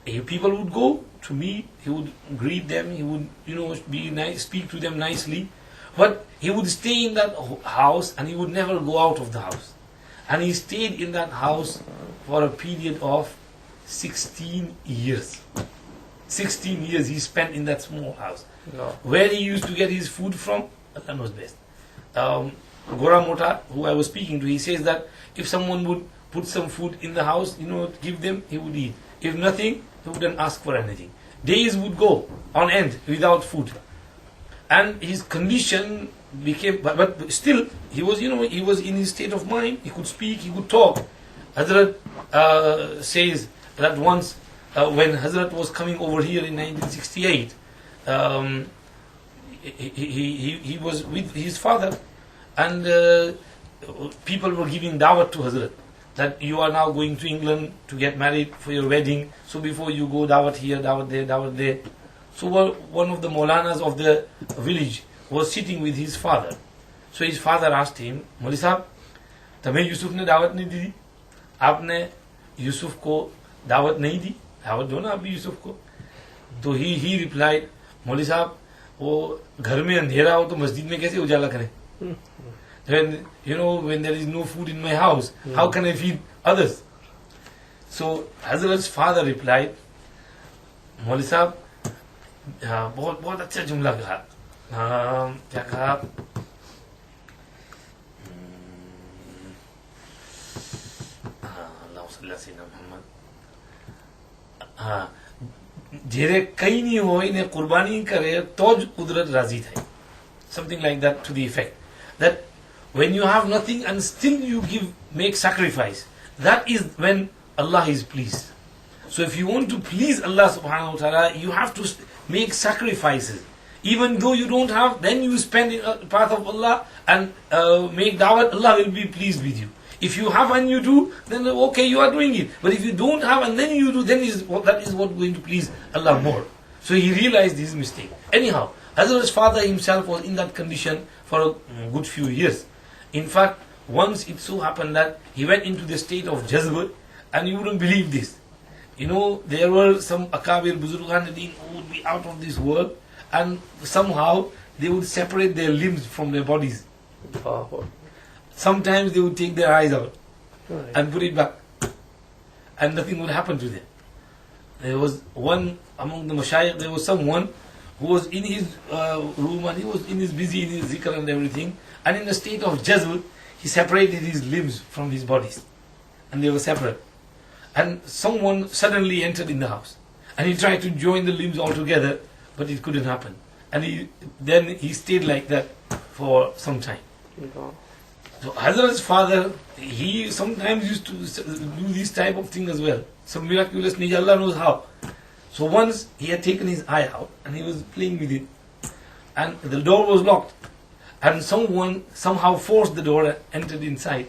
If people would go to meet, he would greet them, he would, be nice, speak to them nicely, but he would stay in that house and he would never go out of the house. And he stayed in that house for a period of 16 years. 16 years he spent in that small house. No. Where he used to get his food from, Allah knows best. Gora Mota, who I was speaking to, he says that if someone would put some food in the house, give them, he would eat. If nothing, he wouldn't ask for anything. Days would go on end without food. And his condition became, but still, he was in his state of mind, he could speak, he could talk. Hazrat says that once, when Hazrat was coming over here in 1968, he was with his father, and people were giving dawat to Hazrat, that you are now going to England to get married for your wedding, so before you go, dawat here, dawat there, dawat there. So one of the Maulanas of the village was sitting with his father. So his father asked him, Maulvi Sahab, तुम्हें यूसुफ ने दावत नहीं दी, आपने यूसुफ को दावत नहीं दी, दावत दो ना आप भी यूसुफ को. तो he replied, मौलवी साहब, वो घर में अंधेरा हो तो मस्जिद में कैसे उजाला करें? When there is no food in my house, how can I feed others? So Hazrat's father replied, मौलवी साहब, बहुत बहुत अच्छा जुमला कहा. क्या कहा? जेरे कई नहीं हो इन्हें कुर्बानी करे तो कुदरत राजी थे. Something like that, to the effect that when you have nothing and still you make sacrifice, that is when Allah is pleased. So if you want to please Allah subhanahu wa ta'ala, you have to make sacrifices. Even though you don't have, then you spend in the path of Allah and make dawat, Allah will be pleased with you. If you have and you do, then okay, you are doing it. But if you don't have and then you do, then that is what going to please Allah more. So he realized his mistake. Anyhow, Hazrat's father himself was in that condition for a good few years. In fact, once it so happened that he went into the state of jazba, and you wouldn't believe this. There were some Akabir Buzurgan who would be out of this world, and somehow they would separate their limbs from their bodies. Sometimes they would take their eyes out and put it back, and nothing would happen to them. There was one among the mashayikh, there was someone who was in his room and he was busy in his zikr and everything, and in a state of jazb, he separated his limbs from his bodies, and they were separate. And someone suddenly entered in the house, and he tried to join the limbs all together, but it couldn't happen. And he stayed like that for some time. So Hazrat's father, he sometimes used to do this type of thing as well. Some miraculous nature, Allah knows how. So once he had taken his eye out and he was playing with it, and the door was locked, and someone somehow forced the door and entered inside.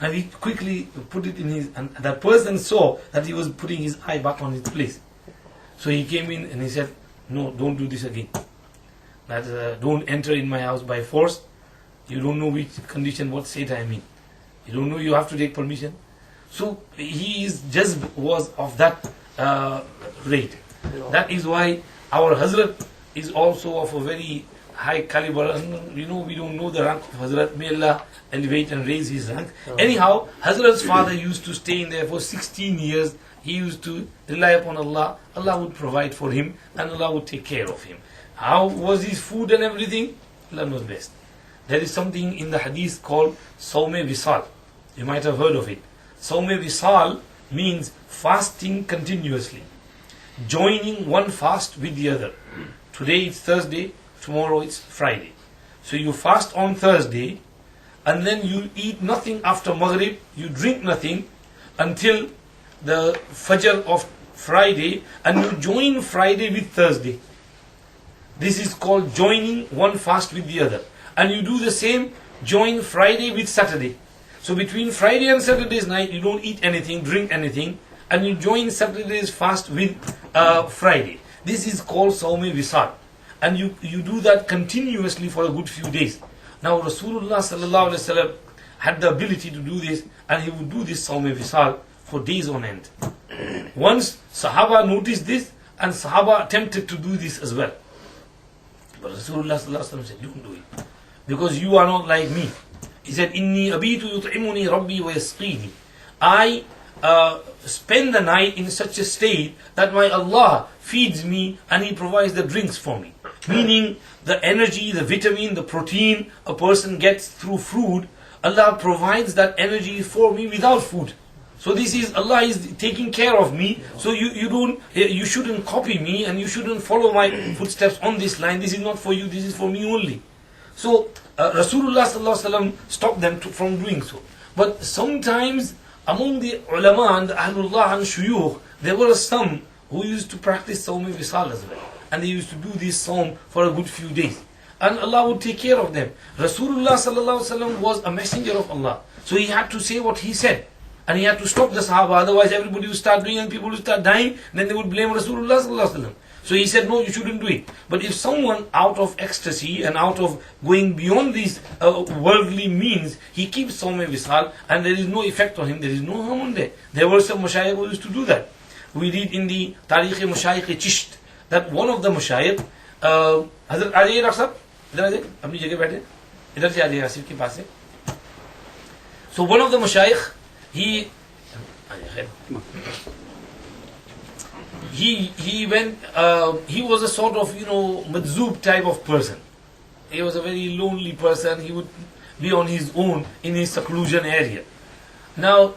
And he quickly put it in and that person saw that he was putting his eye back on its place. So he came in and he said, no, don't do this again. Don't enter in my house by force. You don't know which condition, what state I am in. You don't know, you have to take permission. So his jazb was of that rate. That is why our Hazrat is also of a very high caliber. And, we don't know the rank of Hazrat. May Allah elevate and raise his rank. Anyhow, Hazrat's father used to stay in there for 16 years. He used to rely upon Allah. Allah would provide for him and Allah would take care of him. How was his food and everything? Allah knows best. There is something in the hadith called Sawme Visal. You might have heard of it. Sawme Visal means fasting continuously, joining one fast with the other. Today it's Thursday, tomorrow it's Friday. So you fast on Thursday, and then you eat nothing after Maghrib, you drink nothing until the Fajr of Friday, and you join Friday with Thursday. This is called joining one fast with the other. And you do the same, join Friday with Saturday. So between Friday and Saturday's night, you don't eat anything, drink anything, and you join Saturday's fast with Friday. This is called Sawme Wisal. And you do that continuously for a good few days. Now Rasulullah sallallahu alaihi wasallam had the ability to do this, and he would do this Sawme Wisal for days on end. Once Sahaba noticed this, and Sahaba attempted to do this as well. But Rasulullah sallallahu alaihi wasallam said, you can do it. Because you are not like me. He said, Inni abitu yut'imuni rabbi wa yasqini. I spend the night in such a state that my Allah feeds me and He provides the drinks for me. Meaning the energy, the vitamin, the protein a person gets through food, Allah provides that energy for me without food. So this is, Allah is taking care of me. So you shouldn't copy me, and you shouldn't follow my footsteps on this line. This is not for you, this is for me only. So Rasulullah sallallahu alaihi wasallam stopped them from doing so. But sometimes among the ulama and the ahlullah and shuyukh, there were some who used to practice Sawm Wisal as well. And they used to do this Sawm for a good few days. And Allah would take care of them. Rasulullah sallallahu alaihi wasallam was a messenger of Allah. So he had to say what he said. And he had to stop the Sahaba, otherwise everybody would start doing and people would start dying, then they would blame Rasulullah sallallahu alaihi wasallam. So he said, no, you shouldn't do it. But if someone out of ecstasy and out of going beyond these worldly means, he keeps Sawm Wisal and there is no effect on him, there is no harm on there. There were some mashayikh who used to do that. We read in the Tarikh Mashayikh Chisht that one of the mashayikh, Hazrat आ जाइए doctor साहब, इधर आ जाइए, अपनी जगह बैठे, इधर से आ जाइए आसिफ के पास से. So one of the mashayikh, he went, he was a sort of, madzoob type of person. He was a very lonely person. He would be on his own in his seclusion area. Now,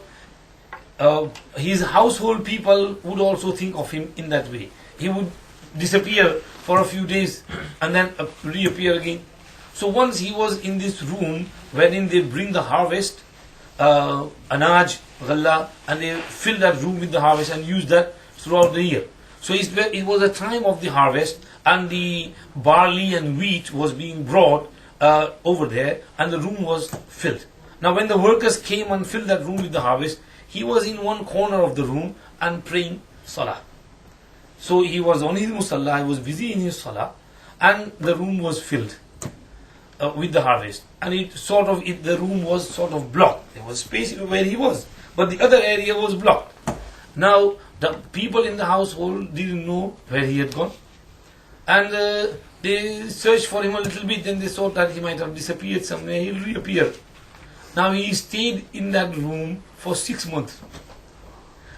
his household people would also think of him in that way. He would disappear for a few days and then reappear again. So once he was in this room wherein they bring the harvest, anaj, ghalla, and they fill that room with the harvest and use that throughout the year. So it was a time of the harvest, and the barley and wheat was being brought over there, and the room was filled. Now when the workers came and filled that room with the harvest, he was in one corner of the room and praying salah. So he was on his musalla, he was busy in his salah, and the room was filled with the harvest. And the room was sort of blocked. There was space where he was, but the other area was blocked. Now the people in the household didn't know where he had gone, and they searched for him a little bit. Then they thought that he might have disappeared somewhere. He'll reappear. Now he stayed in that room for 6 months.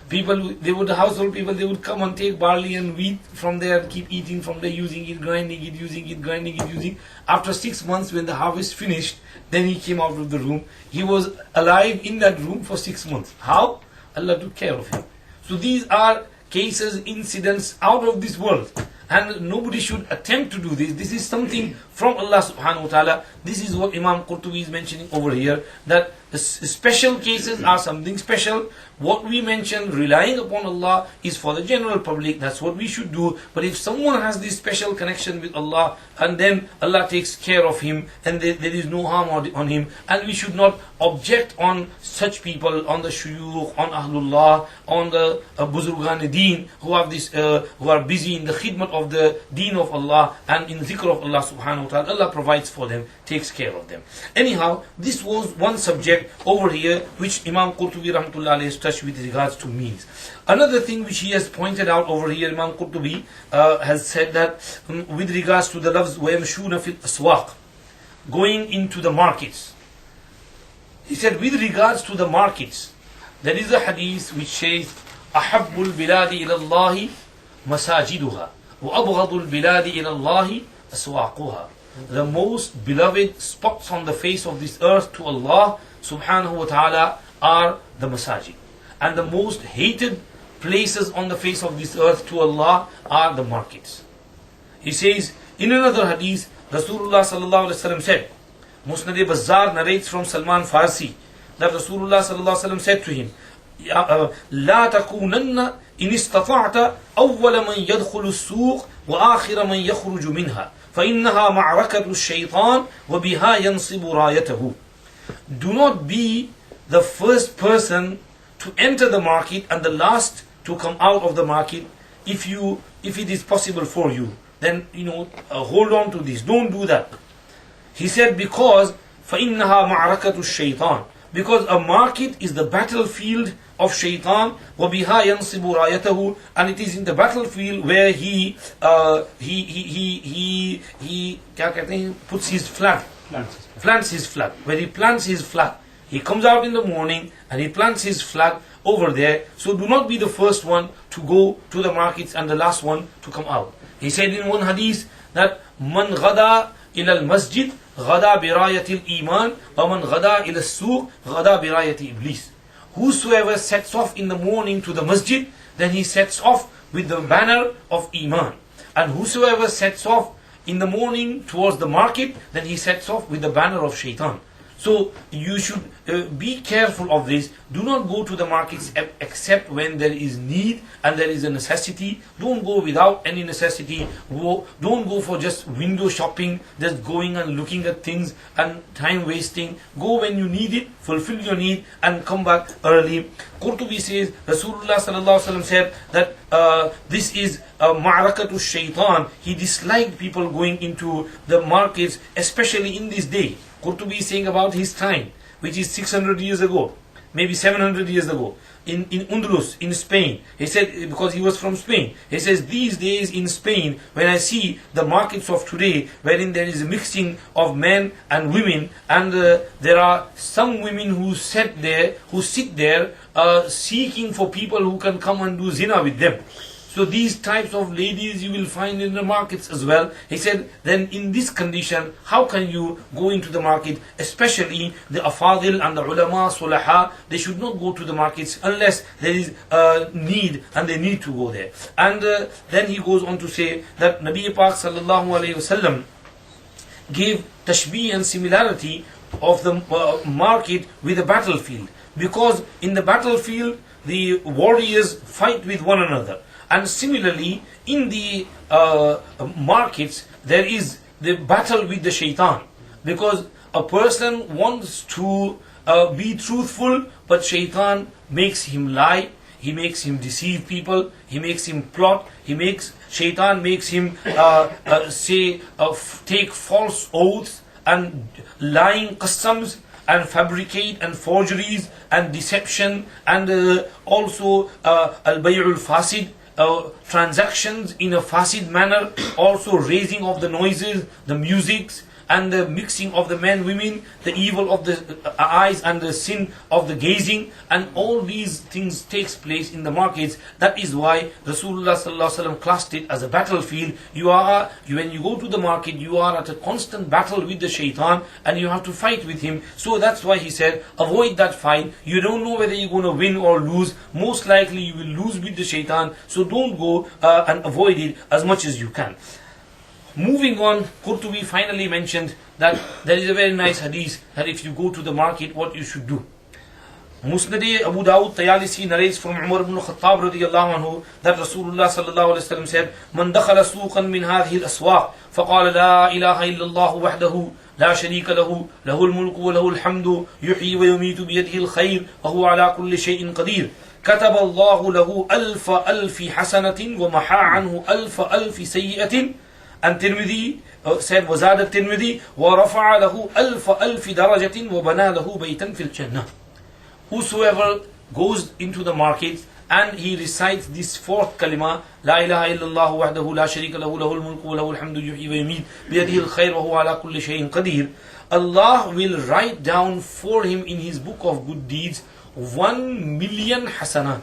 The household people, they would come and take barley and wheat from there, keep eating from there, using it, grinding it, using it, grinding it, using. After 6 months, when the harvest finished, then he came out of the room. He was alive in that room for 6 months. How? Allah took care of him. So these are cases, incidents out of this world. And nobody should attempt to do this. This is something from Allah subhanahu wa ta'ala. This is what Imam Qurtubi is mentioning over here, that the special cases are something special. What we mention, relying upon Allah, is for the general public. That's what we should do. But if someone has this special connection with Allah, and then Allah takes care of him, and there is no harm on him, and we should not object on such people, on the shuyukh, on Ahlullah, on the Buzurgan Deen, who are busy in the khidmat of the Deen of Allah and in zikr of Allah subhanahu wa ta'ala. Allah provides for them, takes care of them. Anyhow, this was one subject over here which Imam Qurtubi rahmatullah alayhi has touched with regards to means. Another thing which he has pointed out over here, Imam Qurtubi has said that with regards to the lafz وَيَمْشُونَ فِي الْأَسْوَاقِ, going into the markets. He said with regards to the markets, there is a hadith which says أَحَبُّ الْبِلَادِ إِلَى اللَّهِ مَسَاجِدُهَا وَأَبْغَضُ الْبِلَادِ إِلَى اللَّهِ أَسْوَاقُهَا. The most beloved spots on the face of this earth to Allah subhanahu wa ta'ala are the masajid. And the most hated places on the face of this earth to Allah are the markets. He says in another hadith, Rasulullah sallallahu alaihi wasallam said, Musnad Bazzar narrates from Salman Farsi that Rasulullah sallallahu alaihi wasallam said to him, لا تكونن إن استطعت أول من يدخل السوق وآخر من يخرج منها فإنها معركة الشيطان وبها ينصب رايته. Do not be the first person to enter the market and the last to come out of the market. If it is possible for you, then hold on to this. Don't do that. He said, because فإنها معركة الشيطان, because a market is the battlefield of shaitan, وَبِهَا يَنْصِبُ رَايَتَهُ, and it is in the battlefield where he puts his flag, plants his flag, where he plants his flag. He comes out in the morning and he plants his flag over there. So do not be the first one to go to the markets and the last one to come out. He said in one hadith that man ghada ila al-masjid ghada bi rayati al-iman wa man ghada ila al-suq ghada bi rayati iblis. Whosoever sets off in the morning to the masjid, then he sets off with the banner of iman. And whosoever sets off in the morning towards the market, then he sets off with the banner of shaitan. So you should be careful of this. Do not go to the markets except when there is need and there is a necessity. Don't go without any necessity. Don't go for just window shopping, just going and looking at things and time wasting. Go when you need it, fulfill your need and come back early. Qurtubi says, Rasulullah sallallahu alaihi wasallam said that this is ma'rakatu shaitan. He disliked people going into the markets, especially in this day. Qurtubi is saying about his time, which is 600 years ago, maybe 700 years ago, in Andalus, in Spain. He said, because he was from Spain, he says, these days in Spain, when I see the markets of today, wherein there is a mixing of men and women, and there are some women who sit there seeking for people who can come and do zina with them. So these types of ladies you will find in the markets as well. He said, then in this condition, how can you go into the market? Especially the afadil and the ulama, sulaha, they should not go to the markets unless there is need and they need to go there. And then he goes on to say that Nabi Pak sallallahu alayhi wasallam gave tashbih and similarity of the market with the battlefield. Because in the battlefield, the warriors fight with one another. And similarly, in the markets, there is the battle with the shaitan. Because a person wants to be truthful, but shaitan makes him lie. He makes him deceive people. He makes him plot. Shaitan makes him take false oaths and lying customs and fabricate and forgeries and deception and also al-bay'ul fasid. Transactions in a fasid manner, also raising of the noises, the musics, and the mixing of the men, women, the evil of the eyes and the sin of the gazing, and all these things takes place in the markets. That is why Rasulullah sallallahu alaihi wasallam classed it as a battlefield. When you go to the market, you are at a constant battle with the shaitan, and you have to fight with him. So that's why he said, avoid that fight. You don't know whether you're going to win or lose. Most likely you will lose with the shaitan. So don't go and avoid it as much as you can. Moving on, Qurtubi finally mentioned that there is a very nice hadith that if you go to the market, what you should do. Musnad Abu Dawud Tayalisi narrates from Umar ibn Khattab radiyallahu anhu that Rasulullah sallallahu alayhi wa sallam said, Man dakhala suqan min hadhihi al-aswaq, faqala la ilaha illallah wahdahu, la sharika lahu, lahul mulku wa lahul hamdu, yuhyi wa yumitu biyadihi al-khayr, wa huwa ala kulli shay'in qadir. كتب الله له ألف حسنة ومحى عنه ألف سيئة. And Tirmidhi said, وزاد الترمذي ورفع له ألف درجة وبنى له بيتا في الجنة. Whosoever goes into the market and he recites this fourth kalima, لا إله إلا الله وحده لا شريك له له الملك وله الحمد يحيي ويميت بيده الخير وهو على كل شيء قدير. Allah will write down for him in his book of good deeds 1,000,000 hasanat.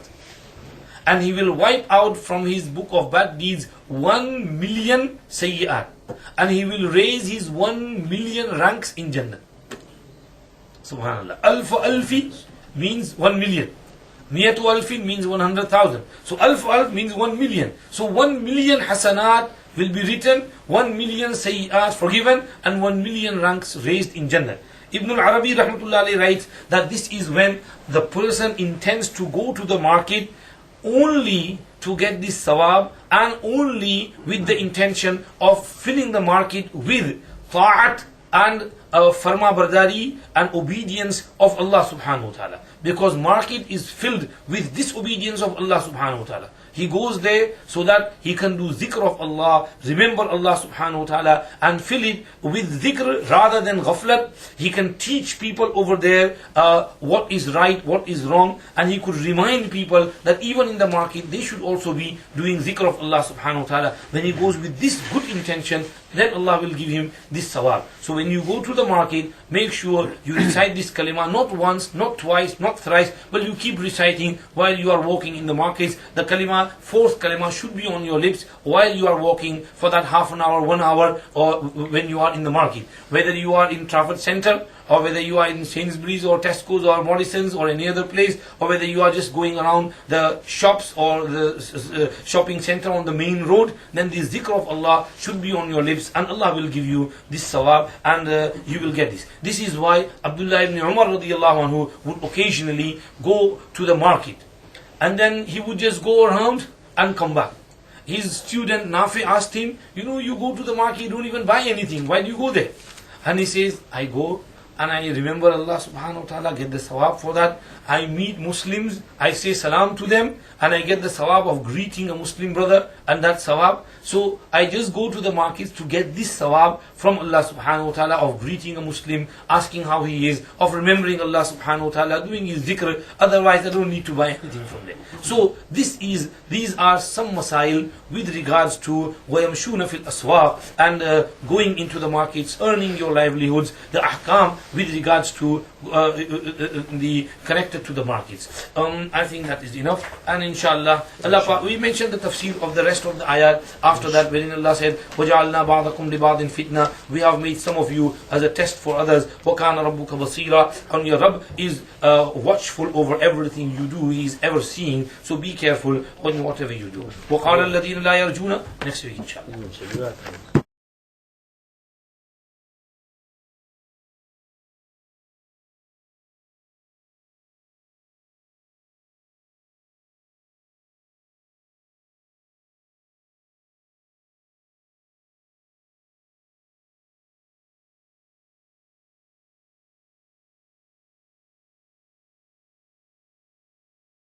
And he will wipe out from his book of bad deeds 1,000,000 sayyi'at. And he will raise his 1,000,000 ranks in Jannah. Subhanallah. Alfi means 1,000,000. Miyatu alfin means 100,000. So alf means 1,000,000. So 1,000,000 hasanat will be written 1 million sayyat forgiven and 1 million ranks raised in Jannah. Ibn al-Arabi rahmatullah alayhi writes that this is when the person intends to go to the market only to get this sawab and only with the intention of filling the market with ta'at and farma bardari and obedience of Allah subhanahu wa ta'ala. Because market is filled with disobedience of Allah subhanahu wa ta'ala. He goes there so that he can do zikr of Allah, remember Allah subhanahu wa ta'ala, and fill it with zikr rather than ghaflat. He can teach people over there what is right, what is wrong, and he could remind people that even in the market they should also be doing zikr of Allah subhanahu wa ta'ala. When he goes with this good intention, then Allah will give him this sawab. So when you go to the market, make sure you recite this kalima not once, not twice, not thrice, but you keep reciting while you are walking in the markets. The kalima, fourth kalima, should be on your lips while you are walking for that half an hour, 1 hour, or when you are in the market. Whether you are in Trafford Center, or whether you are in Sainsbury's or Tesco's or Morrison's or any other place, or whether you are just going around the shops or the shopping center on the main road, then the zikr of Allah should be on your lips, and Allah will give you this sawab, and you will get this. This is why Abdullah ibn Umar radiallahu anhu would occasionally go to the market, and then he would just go around and come back. His student Nafi asked him, you go to the market, you don't even buy anything, why do you go there? And he says, I go and I remember Allah subhanahu wa ta'ala, get the sawab for that. I meet Muslims, I say salam to them, and I get the sawab of greeting a Muslim brother, and that sawab. So I just go to the markets to get this sawab from Allah subhanahu wa ta'ala of greeting a Muslim, asking how he is, of remembering Allah subhanahu wa ta'ala, doing his dhikr. Otherwise I don't need to buy anything from them. So these are some masail with regards to وَيَمْشُونَ فِي الْأَسْوَاقِ, and going into the markets, earning your livelihoods, the ahkam with regards to the connected to the markets. I think that is enough, and inshallah we mentioned the tafsir of the rest of the ayat. After that, when Allah said وَجَعَلْنَا بَعْضَكُمْ لِبَعْضٍ فِتْنَةً, we have made some of you as a test for others. وَكَانَ رَبُّكَ بَصِيرًا, and your Rabb is watchful over everything you do. He is ever seeing, so be careful on whatever you do. وَقَالَ الَّذِينَ لَا يَرْجُونَ, next week inshallah.